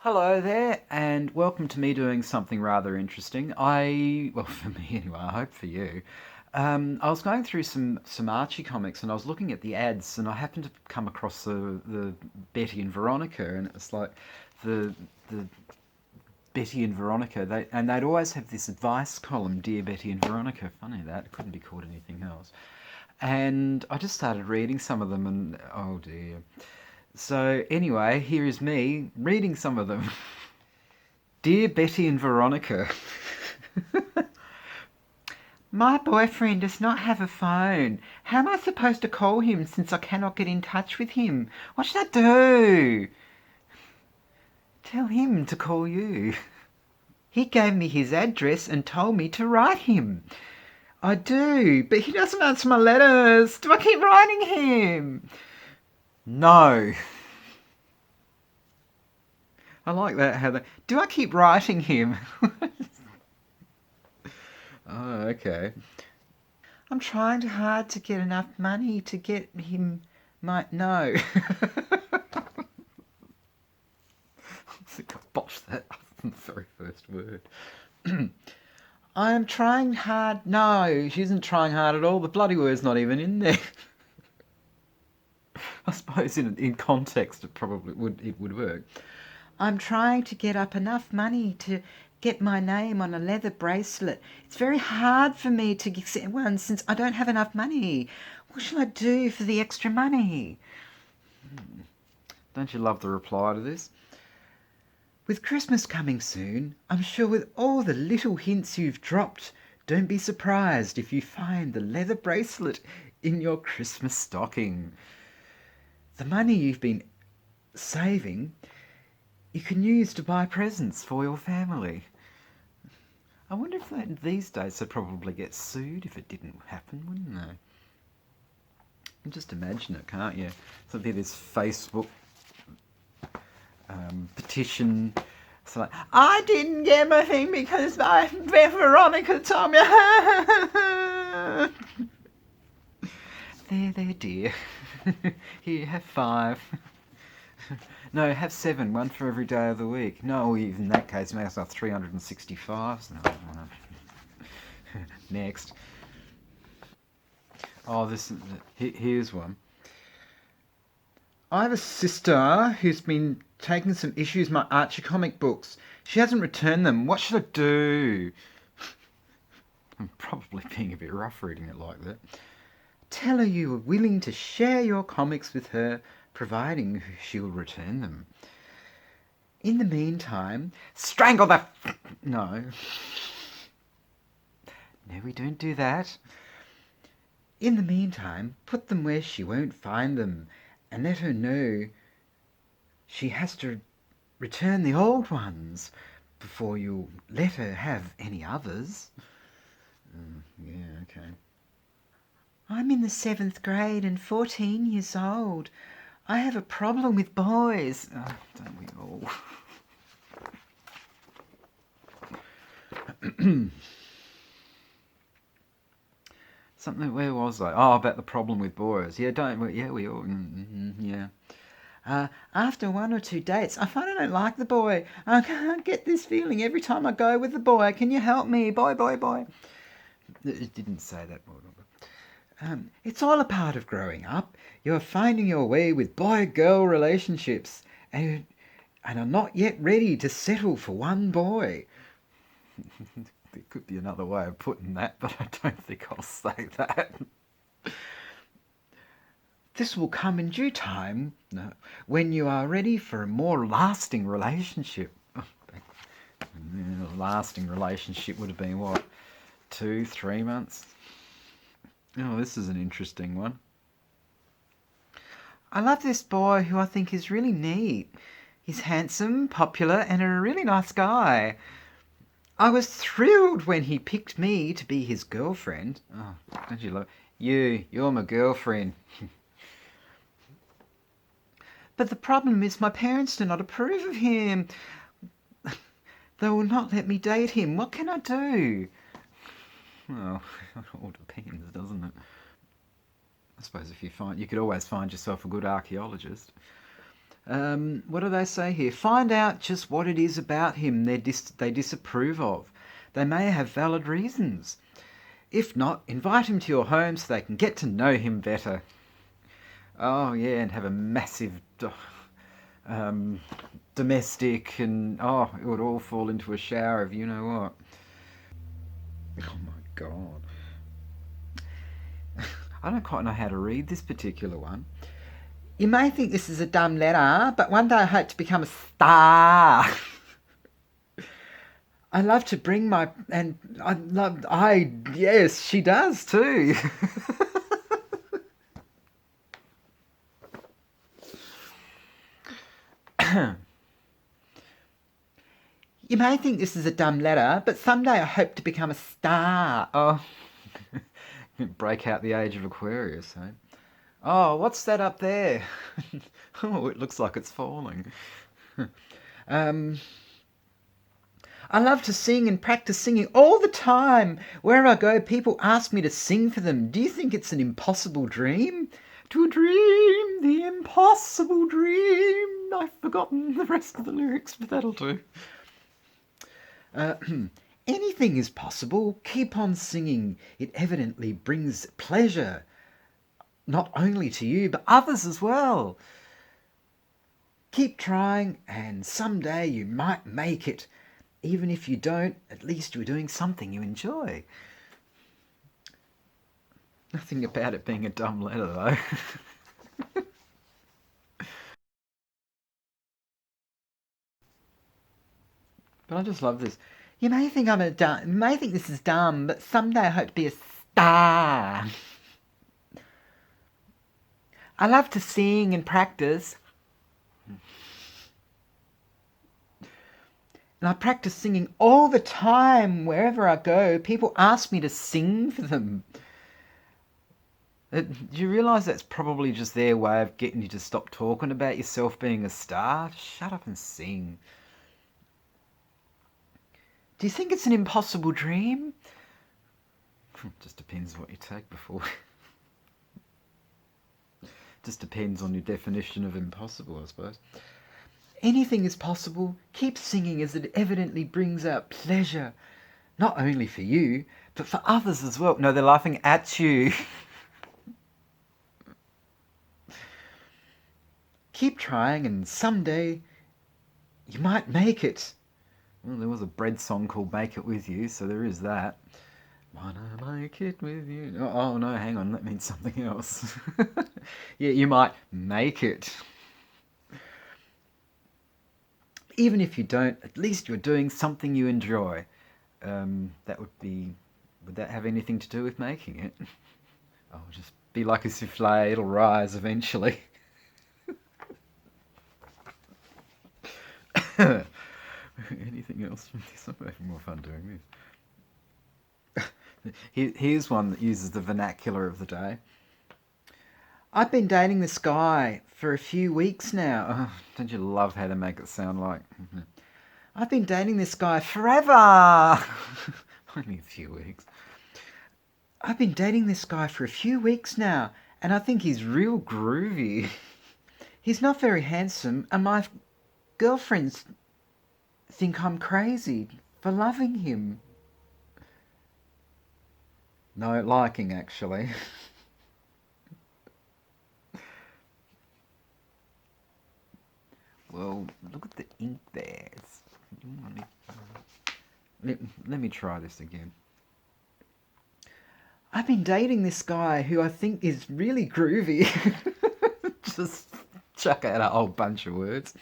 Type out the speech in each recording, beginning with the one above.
Hello there, and welcome to me doing something rather interesting. Well, for me anyway, I hope for you. I was going through some Archie comics, and I was looking at the ads, and I happened to come across the Betty and Veronica, and it's like the Betty and Veronica. They'd always have this advice column, Dear Betty and Veronica. Funny that it couldn't be called anything else. And I just started reading some of them, and oh dear. So anyway, here is me reading some of them. Dear Betty and Veronica. My boyfriend does not have a phone. How am I supposed to call him since I cannot get in touch with him? What should I do? Tell him to call you. He gave me his address and told me to write him. I do, but he doesn't answer my letters. Do I keep writing him? No. I like that, Heather. Do I keep writing him? Oh, okay. I'm trying hard to get enough money to get him my... No. I think I botched that from the very first word. I am trying hard. No, she isn't trying hard at all. The bloody word's not even in there. I suppose in context it would work. I'm trying to get up enough money to get my name on a leather bracelet. It's very hard for me to get one since I don't have enough money. What shall I do for the extra money? Don't you love the reply to this? With Christmas coming soon, I'm sure with all the little hints you've dropped, don't be surprised if you find the leather bracelet in your Christmas stocking. The money you've been saving, you can use to buy presents for your family. I wonder if these days they'd probably get sued if it didn't happen, wouldn't they? You can just imagine it, can't you? So there'd be this Facebook petition. So like, I didn't get my thing because my Veronica told me. There, dear. Here, have 5. No, have 7, one for every day of the week. No, even in that case, make us 365. No. Next. Oh, here's one. I have a sister who's been taking some issues with my Archie comic books. She hasn't returned them. What should I do? I'm probably being a bit rough reading it like that. Tell her you are willing to share your comics with her, providing she'll return them. In the meantime, strangle the... No. No, we don't do that. In the meantime, put them where she won't find them, and let her know she has to return the old ones before you let her have any others. Yeah, okay. I'm in the 7th grade and 14 years old. I have a problem with boys. Oh, don't we all? Something, where was I? Oh, about the problem with boys. Yeah, we all, yeah. After 1 or 2 dates, I find I don't like the boy. I can't get this feeling every time I go with the boy. Can you help me? Boy, boy, boy. It didn't say that. It's all a part of growing up. You're finding your way with boy-girl relationships and are not yet ready to settle for one boy. There could be another way of putting that, but I don't think I'll say that. This will come in due time, when you are ready for a more lasting relationship. A lasting relationship would have been what? 2, 3 months? Oh, this is an interesting one. I love this boy who I think is really neat. He's handsome, popular, and a really nice guy. I was thrilled when he picked me to be his girlfriend. Oh, don't you love you're my girlfriend. But the problem is my parents do not approve of him. They will not let me date him. What can I do? Well, it all depends, doesn't it? I suppose if you could always find yourself a good archaeologist. What do they say here? Find out just what it is about him they disapprove of. They may have valid reasons. If not, invite him to your home so they can get to know him better. Oh yeah, and have a massive um, domestic, and it would all fall into a shower of you know what. Oh my god. I don't quite know how to read this particular one. You may think this is a dumb letter, but one day I hope to become a star. I love to bring my and I yes, she does too. You may think this is a dumb letter, but someday I hope to become a star. Oh, break out the age of Aquarius, eh? Oh, what's that up there? Oh, it looks like it's falling. Um, I love to sing and practice singing all the time. Wherever I go, people ask me to sing for them. Do you think it's an impossible dream? To dream the impossible dream. I've forgotten the rest of the lyrics, but that'll do. Uh, Anything is possible. Keep on singing. It evidently brings pleasure, not only to you, but others as well. Keep trying, and someday you might make it. Even if you don't, at least you're doing something you enjoy. Nothing about it being a dumb letter, though. But I just love this. You may think you may think this is dumb, but someday I hope to be a star. I love to sing and practice. And I practice singing all the time wherever I go. People ask me to sing for them. Do you realise that's probably just their way of getting you to stop talking about yourself being a star? Shut up and sing. Do you think it's an impossible dream? Just depends what you take before. Just depends on your definition of impossible, I suppose. Anything is possible. Keep singing as it evidently brings out pleasure. Not only for you, but for others as well. No, they're laughing at you. Keep trying and someday you might make it. Well, there was a bread song called Make It With You, so there is that. Wanna make it with you. Oh no, hang on, that means something else. Yeah, you might make it. Even if you don't, at least you're doing something you enjoy. Would that have anything to do with making it? Oh, just be like a souffle, it'll rise eventually. Anything else from this? I'm having more fun doing this. Here's one that uses the vernacular of the day. I've been dating this guy for a few weeks now. Oh, don't you love how they make it sound like? I've been dating this guy forever. Only a few weeks. I've been dating this guy for a few weeks now, and I think he's real groovy. He's not very handsome, and my girlfriends think I'm crazy for loving him. No, liking, actually. Well, look at the ink there. Let me try this again. I've been dating this guy who I think is really groovy. Just chuck out a whole bunch of words.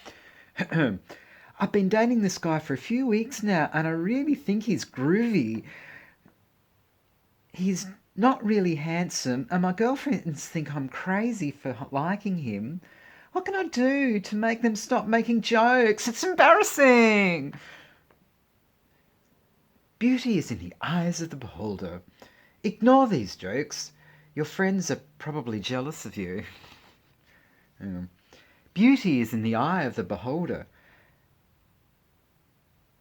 I've been dating this guy for a few weeks now, and I really think he's groovy. He's not really handsome, and my girlfriends think I'm crazy for liking him. What can I do to make them stop making jokes? It's embarrassing. Beauty is in the eyes of the beholder. Ignore these jokes. Your friends are probably jealous of you. Hang on. Beauty is in the eye of the beholder.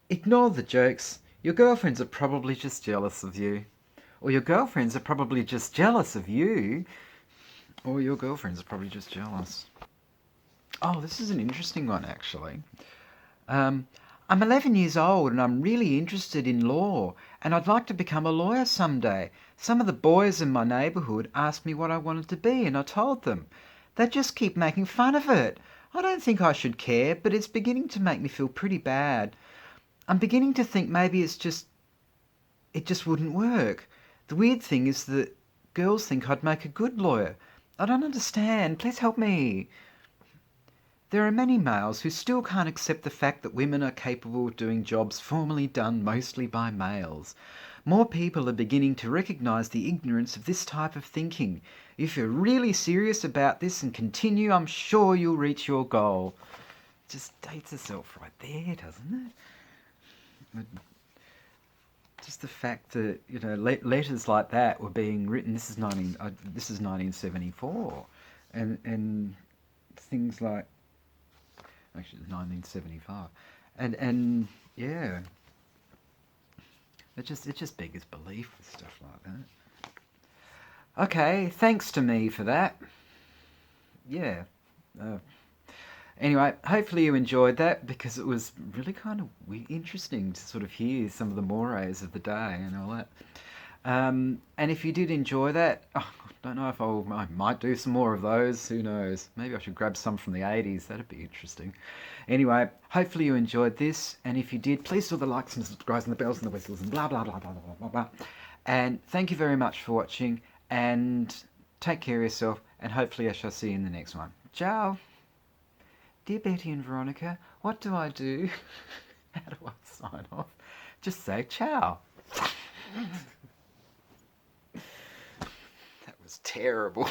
Ignore the jokes. Your girlfriends are probably just jealous of you. Or your girlfriends are probably just jealous of you. Or your girlfriends are probably just jealous. Oh, this is an interesting one, actually. Um, I'm 11 years old and I'm really interested in law, and I'd like to become a lawyer someday. Some of the boys in my neighbourhood asked me what I wanted to be, and I told them. They just keep making fun of it. I don't think I should care, but it's beginning to make me feel pretty bad. I'm beginning to think maybe it just wouldn't work. The weird thing is that girls think I'd make a good lawyer. I don't understand. Please help me. There are many males who still can't accept the fact that women are capable of doing jobs formerly done mostly by males. More people are beginning to recognise the ignorance of this type of thinking. If you're really serious about this and continue, I'm sure you'll reach your goal. Just dates itself right there, doesn't it? Just the fact that letters like that were being written. This is 1974, and things like actually it's 1975, and yeah, it just beggars belief with stuff like that. Okay, thanks to me for that. Yeah. Uh, Anyway, hopefully you enjoyed that because it was really kind of interesting to sort of hear some of the mores of the day and all that. And if you did enjoy that, oh, I don't know if I might do some more of those. Who knows? Maybe I should grab some from the 80s. That'd be interesting. Anyway, hopefully you enjoyed this. And if you did, please do the likes and subscribes and the bells and the whistles and blah, blah, blah, blah, blah, blah, blah. And thank you very much for watching. And take care of yourself. And hopefully I shall see you in the next one. Ciao. Dear Betty and Veronica, what do I do? How do I sign off? Just say ciao. That was terrible.